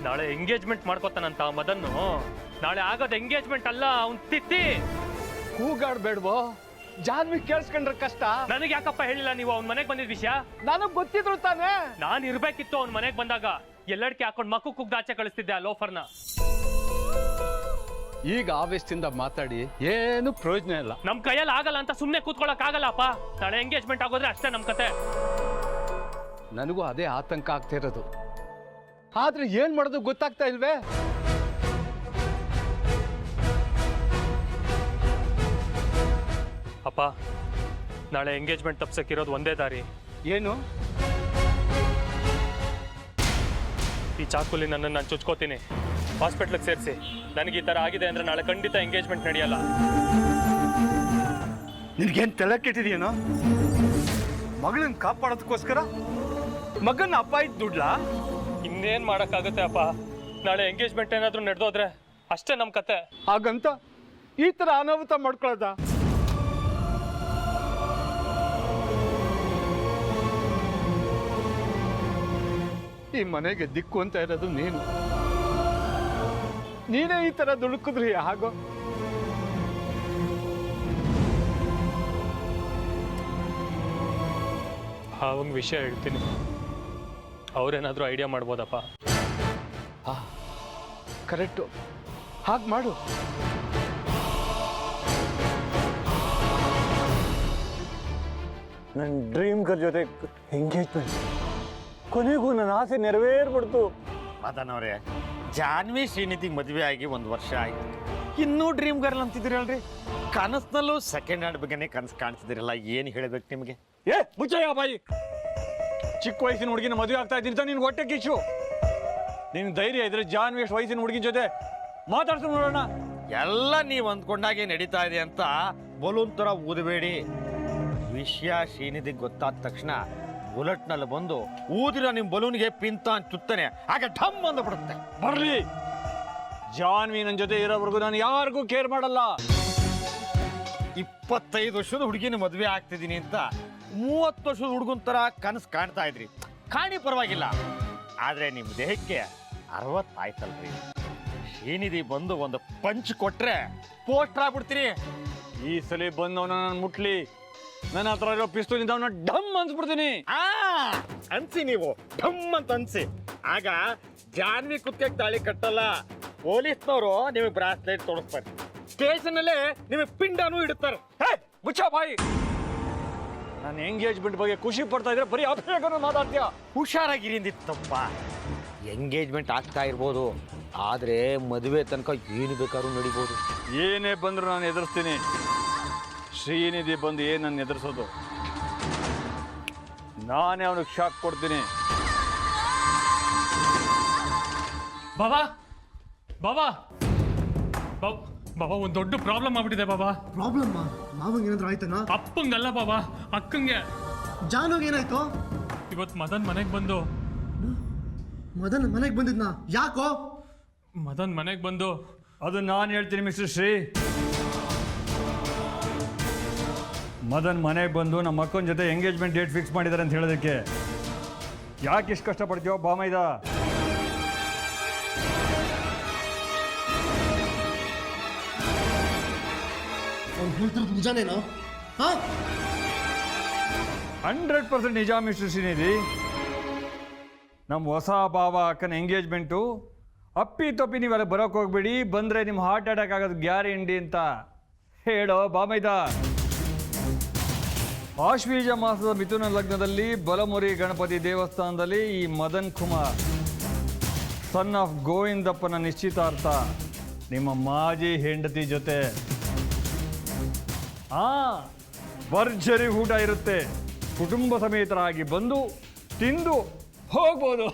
ನಾಳೆ ಎಂಗೇಜ್ಮೆಂಟ್ ಮಾಡ್ಕೋತಾನಂತ ಮದನ್ನು. ನಾಳೆ ಆಗೋದು ಎಂಗೇಜ್ಮೆಂಟ್ ಅಲ್ಲ, ಅವ್ನ್ ತಿತ್ತಿ. ಕೂಗಾಡ್ಬೇಡ್ವೋ, ಜಾನ್ವಿ ಕೇಳಿಸ್ಕೊಂಡ್ರೆ ಕಷ್ಟ. ನನಗೆ ಯಾಕಪ್ಪ ಹೇಳಿಲ್ಲ ನೀವು ಅವ್ನ ಮನೆಗೆ ಬಂದಿದ್ ವಿಷಯ? ನನಗ್ ಗೊತ್ತಿದ್ರು ತಾನೆ. ನಾನು ಇರ್ಬೇಕಿತ್ತು ಅವ್ನ ಮನೆಗೆ ಬಂದಾಗ. ಎಲ್ಲಡ್ಕೆ ಹಾಕೊಂಡು ಮಕ್ಕು ಕುಗ್ದು ಆಚೆ ಕಳಿಸ್ತಿದ್ದೆ ಆ ಲೋಫರ್ನ. ಈಗ ಆವೇಶದಿಂದ ಮಾತಾಡಿ ಏನು ಪ್ರಯೋಜನ ಇಲ್ಲ. ನಮ್ ಕೈಯಲ್ಲಿ ಆಗಲ್ಲ ಅಂತ ಸುಮ್ನೆ ಕೂತ್ಕೊಳಕ್ ಆಗಲ್ಲಪ್ಪ. ನಾಳೆ ಎಂಗೇಜ್ಮೆಂಟ್ ಆಗೋದ್ರೆ ಅಷ್ಟೇ ನಮ್ ಕತೆ. ನನಗೂ ಅದೇ ಆತಂಕ ಆಗ್ತಿರೋದು. ಆದ್ರೆ ಏನ್ ಮಾಡೋದು ಗೊತ್ತಾಗ್ತಾ ಇಲ್ವೇ? ಅಪ್ಪ, ನಾಳೆ ಎಂಗೇಜ್ಮೆಂಟ್ ತಪ್ಸಕ್ಕಿರೋದು ಒಂದೇ ದಾರಿ. ಏನು? ಈ ಚಾಕುಲಿ ನನ್ನನ್ನು ನಾನು ಚುಚ್ಕೋತೀನಿ, ಹಾಸ್ಪಿಟ್ಲಿಗೆ ಸೇರಿಸಿ. ನನಗೆ ಈ ಥರ ಆಗಿದೆ ಅಂದ್ರೆ ನಾಳೆ ಖಂಡಿತ ಎಂಗೇಜ್ಮೆಂಟ್ ನಡೆಯಲ್ಲ. ನಿನ್ಗೇನ್ ತಲೆ ಕೆಟ್ಟಿದೆಯೇನೋ? ಮಗಳನ್ನ ಕಾಪಾಡೋದಕ್ಕೋಸ್ಕರ ಮಗನ ಅಪ್ಪ ಇದ್ ದುಡ್ಲಾ? ಇನ್ನೇನ್ ಮಾಡಕ್ಕಾಗತ್ತೆ ಅಪ್ಪ? ನಾಳೆ ಎಂಗೇಜ್ಮೆಂಟ್ ಏನಾದ್ರೂ ನಡೆದೋದ್ರೆ ಅಷ್ಟೇ ನಮ್ ಕತೆ. ಹಾಗಂತ ಈ ತರ ಅನಾಹುತ ಮಾಡ್ಕೊಳ್ಳೋದ? ಈ ಮನೆಗೆ ದಿಕ್ಕು ಅಂತ ಇರೋದು ನೀನು. ನೀನೇ ಈ ತರ ದುಡುಕಿದ್ರಿ ಹಾಗೋ? ಒಂದು ವಿಷಯ ಹೇಳ್ತೀನಿ, ಅವ್ರೇನಾದ್ರೂ ಐಡಿಯಾ ಮಾಡ್ಬೋದಪ್ಪ? ಕರೆಕ್ಟು, ಹಾಗೆ ಮಾಡು. ನನ್ನ ಡ್ರೀಮ್ ಗರ್ ಜೊತೆ ಎಂಗೇಜ್ಮೆಂಟ್, ಕೊನೆಗೂ ನನ್ನ ಆಸೆ ನೆರವೇರ್ಬಿಡ್ತು. ಮದನವ್ರೆ, ಜಾನ್ವಿ ಶ್ರೀನಿಧಿಗೆ ಮದುವೆ ಆಗಿ 1 ವರ್ಷ ಆಯ್ತು, ಇನ್ನೂ ಡ್ರೀಮ್ ಗರ್ಲ್ ಅಂತಿದ್ದೀರಲ್ರಿ. ಕನಸಿನಲ್ಲೂ ಸೆಕೆಂಡ್ ಹ್ಯಾಂಡ್ ಬಗ್ಗೆನೇ ಕನಸು ಕಾಣಿಸ್ತಿದ್ದೀರಲ್ಲ, ಏನು ಹೇಳಬೇಕು ನಿಮಗೆ? ಏ ಮುಚ್ಚಯ್ಯ ಬಾಯಿ! ಚಿಕ್ಕ ವಯಸ್ಸಿನ ಹುಡುಗಿನ ಮದುವೆ ಆಗ್ತಾ ಇದ್ದೀನಿ ಅಂತ ನಿನ್ಗೆ ಹೊಟ್ಟೆ ಕಿಚ್ಚು. ನಿನ್ ಧೈರ್ಯ ಇದ್ರೆ ಜಾನ್ವಿ ಎಷ್ಟು ವಯಸ್ಸಿನ ಹುಡುಗಿನ ಜೊತೆ ಮಾತಾಡ್ಸೋ ನೋಡೋಣ. ಎಲ್ಲ ನೀವು ಅಂದ್ಕೊಂಡಾಗೆ ನಡೀತಾ ಇದೆ ಅಂತ ಬಲೂನ್ ಥರ ಊದಬೇಡಿ. ವಿಷಯ ಶ್ರೀನಿಧಿಗೆ ಗೊತ್ತಾದ ತಕ್ಷಣ ಬುಲೆಟ್ನಲ್ಲಿ ಬಂದು ಊದಿರೋ ನಿಮ್ಮ ಬಲೂನ್ಗೆ ಪಿಂತ ಅಂತ ಚುತ್ತಾನೆ, ಆಗ ಢಮ್ ಅಂದ್ಬಿಡುತ್ತೆ. ಬರ್ಲಿ, ಜಾನ್ವಿ ನನ್ನ ಜೊತೆ ಇರೋವರೆಗೂ ನಾನು ಯಾರಿಗೂ ಕೇರ್ ಮಾಡಲ್ಲ. 25 ವರ್ಷದ ಹುಡುಗಿನ ಮದುವೆ ಆಗ್ತಿದ್ದೀನಿ ಅಂತ 30 ವರ್ಷದ ಹುಡುಗನ ಥರ ಕನಸು ಕಾಣ್ತಾ ಇದ್ರಿ. ಕಾಣಿ ಪರವಾಗಿಲ್ಲ, ಆದರೆ ನಿಮ್ಮ ದೇಹಕ್ಕೆ 60 ಆಯ್ತಲ್ರಿ. ಶ್ರೀನಿಧಿ ಬಂದು ಒಂದು ಪಂಚ್ ಕೊಟ್ರೆ ಪೋಸ್ಟರ್ ಆಗ್ಬಿಡ್ತೀರಿ. ಈ ಸಲ ಬಂದವನ ನಾನು ಮುಟ್ಲಿ, ನನ್ನ ಹತ್ರ ಇರೋ ಪಿಸ್ತೂಲಿಂದ ಅವನ ಢಮ್ ಅನ್ಸ್ಬಿಡ್ತೀನಿ. ಅನ್ಸಿ, ನೀವು ಢಮ್ ಅಂತ ಅನ್ಸಿ. ಆಗ ಜಾನ್ವಿ ಕುತ್ತಿಗೆ ತಾಳಿ ಕಟ್ಟಲ್ಲ, ಪೊಲೀಸ್ನವರು ನಿಮಗೆ ಬ್ರಾಸ್ಲೆಟ್ ತೋರಿಸ್ತಾರೆ, ಸ್ಟೇಷನಲ್ಲೇ ನಿಮಗೆ ಪಿಂಡನೂ ಇಡುತ್ತಾರೆ. ಮುಚ್ಚ ಬಾಯಿ! ನಾನು ಎಂಗೇಜ್ಮೆಂಟ್ ಬಗ್ಗೆ ಖುಷಿ ಪಡ್ತಾ ಇದ್ರೆ ಬರೀ ಅಭಿಷೇಕನ ಮಾತಾಡ್ತೀಯ. ಹುಷಾರಾಗಿರಿ ಅಂದಿತ್ತಪ್ಪ. ಎಂಗೇಜ್ಮೆಂಟ್ ಆಗ್ತಾ ಇರ್ಬೋದು, ಆದರೆ ಮದುವೆ ತನಕ ಏನು ಬೇಕಾದ್ರೂ ನಡಿಬೋದು. ಏನೇ ಬಂದರೂ ನಾನು ಎದುರಿಸ್ತೀನಿ. ಶ್ರೀನಿಧಿ ಬಂದು ಏನು ನನ್ನ ಎದುರಿಸೋದು? ನಾನೇ ಅವನಿಗೆ ಶಾಕ್ ಕೊಡ್ತೀನಿ. ಬಾಬಾ ಬಾಬಾ ಬಾಬಾ, ಒಂದು ದೊಡ್ಡ ಪ್ರಾಬ್ಲಮ್ ಆಗ್ಬಿಟ್ಟಿದೆ ಬಾಬಾ. ಪ್ರಾಬ್ಲಮ್? ಮಾವಂಗೆ ಏನಾದ್ರು ಆಯ್ತನಾ? ಅಪ್ಪಂಗಲ್ಲ ಬಾಬಾ, ಅಕ್ಕಂಗೆ. ಜಾನುಗೆ ಏನಾಯ್ತು? ಇವತ್ತು ಮದನ್ ಮನೆಗೆ ಬಂದು. ಮದನ್ ಮನೆಗೆ ಬಂದಿದ್ನಾ? ಯಾಕೋ? ಮದನ್ ಮನೆಗೆ ಬಂದು. ಅದು ನಾನು ಹೇಳ್ತೀನಿ ಮಿಸ್ಟರ್ ಶ್ರೀ. ಮದನ್ ಮನೆಗೆ ಬಂದು ನಮ್ಮ ಅಕ್ಕನ ಜೊತೆ ಎಂಗೇಜ್ಮೆಂಟ್ ಡೇಟ್ ಫಿಕ್ಸ್ ಮಾಡಿದ್ದಾರೆ ಅಂತ ಹೇಳೋದಕ್ಕೆ ಯಾಕೆ ಇಷ್ಟು ಕಷ್ಟಪಡ್ತೀವೋ ಬಾಮೈದ? ಅವ್ನು ಹೇಳ್ತಿರೋದು ನಿಜಾನೇನೋ? 100% ನಿಜ ಮಿಸ್ಟರ್ ಶ್ರೀನಿಧಿ. ನಮ್ಮ ಹೊಸ ಭಾವ ಅಕ್ಕನ ಎಂಗೇಜ್ಮೆಂಟು ಅಪ್ಪಿ ತಪ್ಪಿ ನೀವೆಲ್ಲ ಬರೋಕ್ಕೆ ಹೋಗ್ಬೇಡಿ, ಬಂದರೆ ನಿಮ್ಮ ಹಾರ್ಟ್ ಅಟ್ಯಾಕ್ ಆಗೋದು ಗ್ಯಾರಂಟಿ ಅಂತ ಹೇಳೋ ಬಾಮೈದ. ಆಶ್ವೀಜ ಮಾಸದ ಮಿಥುನ ಲಗ್ನದಲ್ಲಿ ಬಲಮುರಿ ಗಣಪತಿ ದೇವಸ್ಥಾನದಲ್ಲಿ ಈ ಮದನ್ ಕುಮಾರ್ ಸನ್ ಆಫ್ ಗೋವಿಂದಪ್ಪನ ನಿಶ್ಚಿತಾರ್ಥ ನಿಮ್ಮ ಮಾಜಿ ಹೆಂಡತಿ ಜೊತೆ. ಭರ್ಜರಿ ಊಟ ಇರುತ್ತೆ, ಕುಟುಂಬ ಸಮೇತರಾಗಿ ಬಂದು ತಿಂದು ಹೋಗ್ಬೋದು.